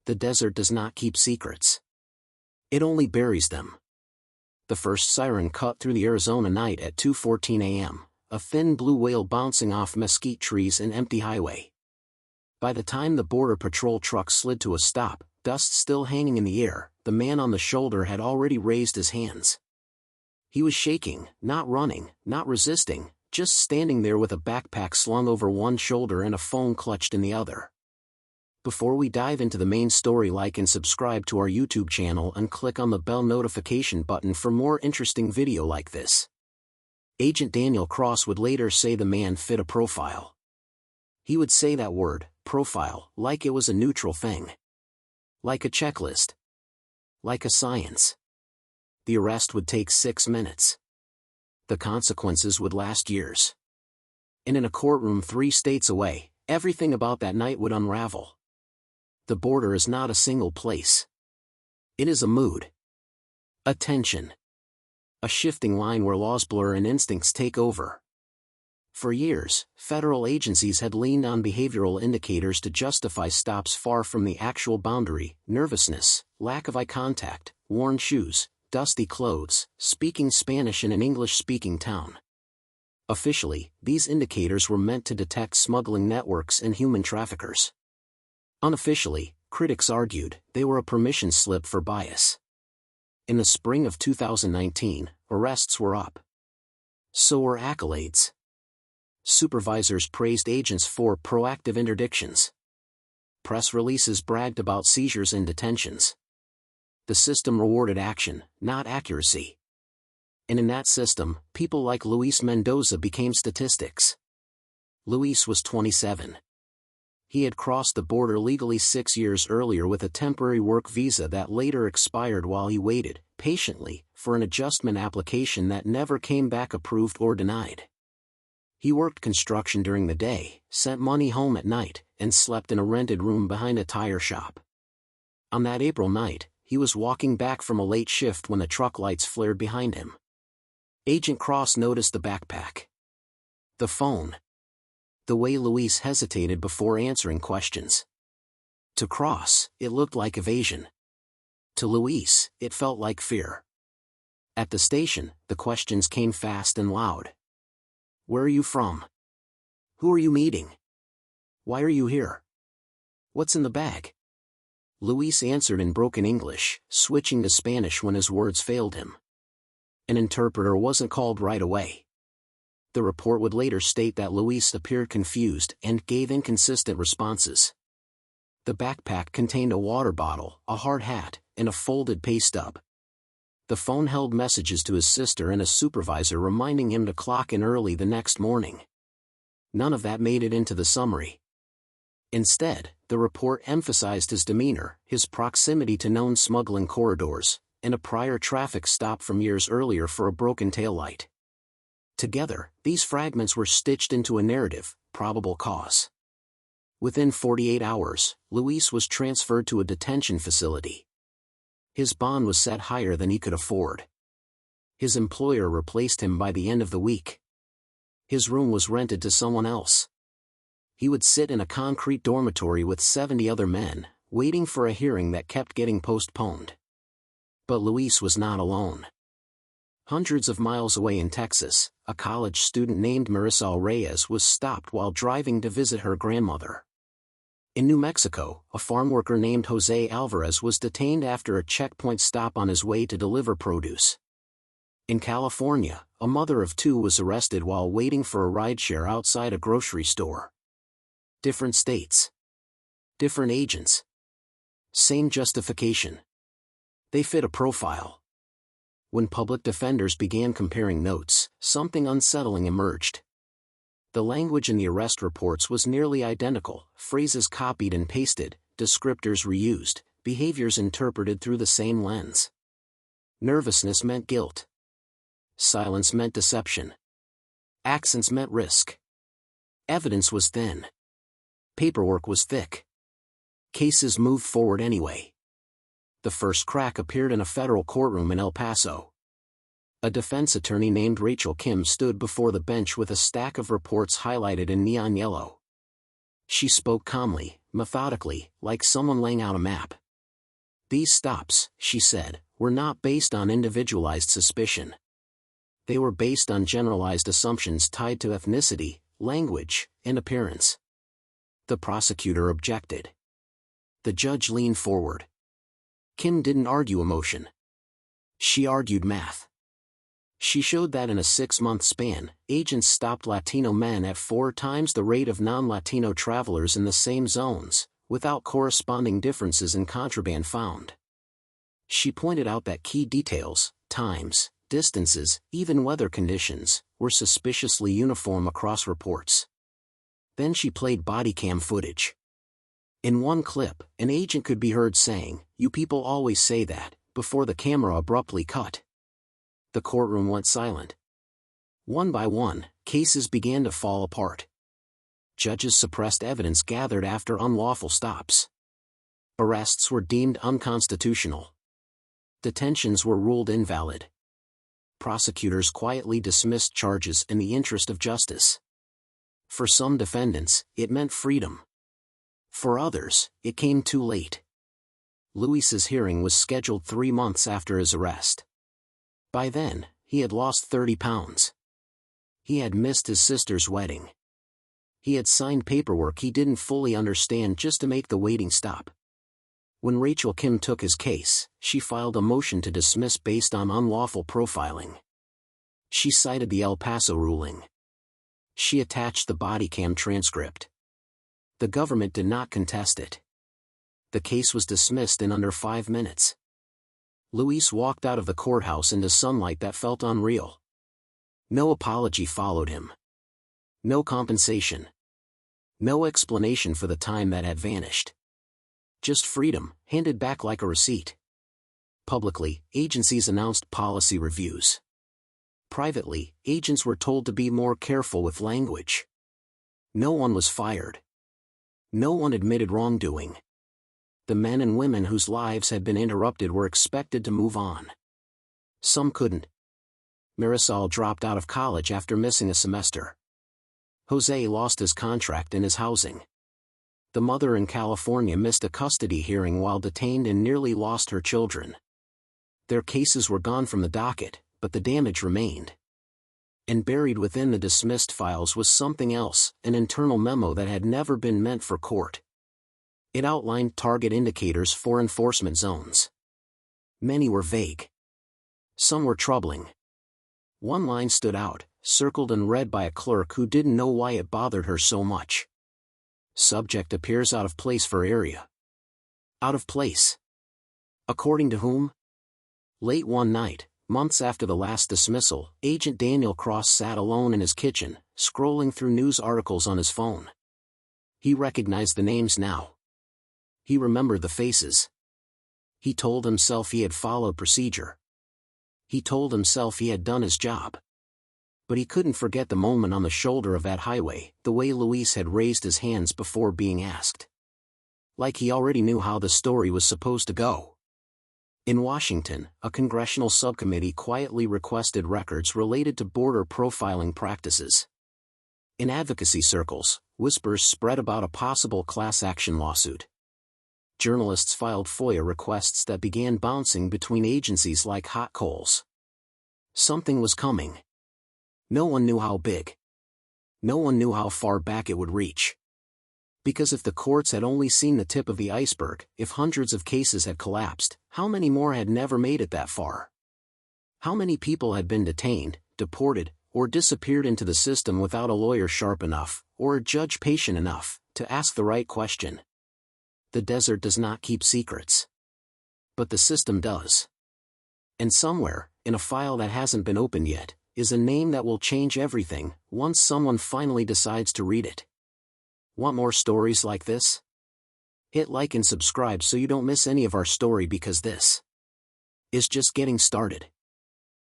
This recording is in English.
The desert does not keep secrets. It only buries them. The first siren cut through the Arizona night at 2:14 a.m., a thin blue whale bouncing off mesquite trees and empty highway. By the time the Border Patrol truck slid to a stop, dust still hanging in the air, the man on the shoulder had already raised his hands. He was shaking, not running, not resisting, just standing there with a backpack slung over one shoulder and a phone clutched in the other. Before we dive into the main story, like and subscribe to our YouTube channel and click on the bell notification button for more interesting video like this. Agent Daniel Cross would later say the man fit a profile. He would say that word, profile, like it was a neutral thing. Like a checklist. Like a science. The arrest would take 6 minutes. The consequences would last years. And in a courtroom 3 states away, everything about that night would unravel. The border is not a single place. It is a mood. A tension. A shifting line where laws blur and instincts take over. For years, federal agencies had leaned on behavioral indicators to justify stops far from the actual boundary: nervousness, lack of eye contact, worn shoes, dusty clothes, speaking Spanish in an English-speaking town. Officially, these indicators were meant to detect smuggling networks and human traffickers. Unofficially, critics argued, they were a permission slip for bias. In the spring of 2019, arrests were up. So were accolades. Supervisors praised agents for proactive interdictions. Press releases bragged about seizures and detentions. The system rewarded action, not accuracy. And in that system, people like Luis Mendoza became statistics. Luis was 27. He had crossed the border legally 6 years earlier with a temporary work visa that later expired while he waited, patiently, for an adjustment application that never came back approved or denied. He worked construction during the day, sent money home at night, and slept in a rented room behind a tire shop. On that April night, he was walking back from a late shift when the truck lights flared behind him. Agent Cross noticed the backpack. The phone. The way Luis hesitated before answering questions. To Cross, it looked like evasion. To Luis, it felt like fear. At the station, the questions came fast and loud. Where are you from? Who are you meeting? Why are you here? What's in the bag? Luis answered in broken English, switching to Spanish when his words failed him. An interpreter wasn't called right away. The report would later state that Luis appeared confused and gave inconsistent responses. The backpack contained a water bottle, a hard hat, and a folded pay stub. The phone held messages to his sister and a supervisor reminding him to clock in early the next morning. None of that made it into the summary. Instead, the report emphasized his demeanor, his proximity to known smuggling corridors, and a prior traffic stop from years earlier for a broken taillight. Together, these fragments were stitched into a narrative: probable cause. Within 48 hours, Luis was transferred to a detention facility. His bond was set higher than he could afford. His employer replaced him by the end of the week. His room was rented to someone else. He would sit in a concrete dormitory with 70 other men, waiting for a hearing that kept getting postponed. But Luis was not alone. Hundreds of miles away in Texas, a college student named Marisol Reyes was stopped while driving to visit her grandmother. In New Mexico, a farm worker named Jose Alvarez was detained after a checkpoint stop on his way to deliver produce. In California, a mother of 2 was arrested while waiting for a rideshare outside a grocery store. Different states. Different agents. Same justification. They fit a profile. When public defenders began comparing notes, something unsettling emerged. The language in the arrest reports was nearly identical, phrases copied and pasted, descriptors reused, behaviors interpreted through the same lens. Nervousness meant guilt. Silence meant deception. Accents meant risk. Evidence was thin. Paperwork was thick. Cases moved forward anyway. The first crack appeared in a federal courtroom in El Paso. A defense attorney named Rachel Kim stood before the bench with a stack of reports highlighted in neon yellow. She spoke calmly, methodically, like someone laying out a map. These stops, she said, were not based on individualized suspicion. They were based on generalized assumptions tied to ethnicity, language, and appearance. The prosecutor objected. The judge leaned forward. Kim didn't argue emotion. She argued math. She showed that in a 6-month span, agents stopped Latino men at 4 times the rate of non-Latino travelers in the same zones, without corresponding differences in contraband found. She pointed out that key details, times, distances, even weather conditions, were suspiciously uniform across reports. Then she played body cam footage. In one clip, an agent could be heard saying, "You people always say that," before the camera abruptly cut. The courtroom went silent. One by one, cases began to fall apart. Judges suppressed evidence gathered after unlawful stops. Arrests were deemed unconstitutional. Detentions were ruled invalid. Prosecutors quietly dismissed charges in the interest of justice. For some defendants, it meant freedom. For others, it came too late. Luis's hearing was scheduled 3 months after his arrest. By then, he had lost 30 pounds. He had missed his sister's wedding. He had signed paperwork he didn't fully understand just to make the waiting stop. When Rachel Kim took his case, she filed a motion to dismiss based on unlawful profiling. She cited the El Paso ruling. She attached the body cam transcript. The government did not contest it. The case was dismissed in under 5 minutes. Luis walked out of the courthouse into sunlight that felt unreal. No apology followed him. No compensation. No explanation for the time that had vanished. Just freedom, handed back like a receipt. Publicly, agencies announced policy reviews. Privately, agents were told to be more careful with language. No one was fired. No one admitted wrongdoing. The men and women whose lives had been interrupted were expected to move on. Some couldn't. Marisol dropped out of college after missing a semester. Jose lost his contract and his housing. The mother in California missed a custody hearing while detained and nearly lost her children. Their cases were gone from the docket, but the damage remained. And buried within the dismissed files was something else, an internal memo that had never been meant for court. It outlined target indicators for enforcement zones. Many were vague. Some were troubling. One line stood out, circled and read by a clerk who didn't know why it bothered her so much. Subject appears out of place for area. Out of place. According to whom? Late one night, months after the last dismissal, Agent Daniel Cross sat alone in his kitchen, scrolling through news articles on his phone. He recognized the names now. He remembered the faces. He told himself he had followed procedure. He told himself he had done his job. But he couldn't forget the moment on the shoulder of that highway, the way Luis had raised his hands before being asked. Like he already knew how the story was supposed to go. In Washington, a congressional subcommittee quietly requested records related to border profiling practices. In advocacy circles, whispers spread about a possible class action lawsuit. Journalists filed FOIA requests that began bouncing between agencies like hot coals. Something was coming. No one knew how big. No one knew how far back it would reach. Because if the courts had only seen the tip of the iceberg, if hundreds of cases had collapsed, how many more had never made it that far? How many people had been detained, deported, or disappeared into the system without a lawyer sharp enough, or a judge patient enough, to ask the right question? The desert does not keep secrets. But the system does. And somewhere, in a file that hasn't been opened yet, is a name that will change everything, once someone finally decides to read it. Want more stories like this? Hit like and subscribe so you don't miss any of our story, because this is just getting started.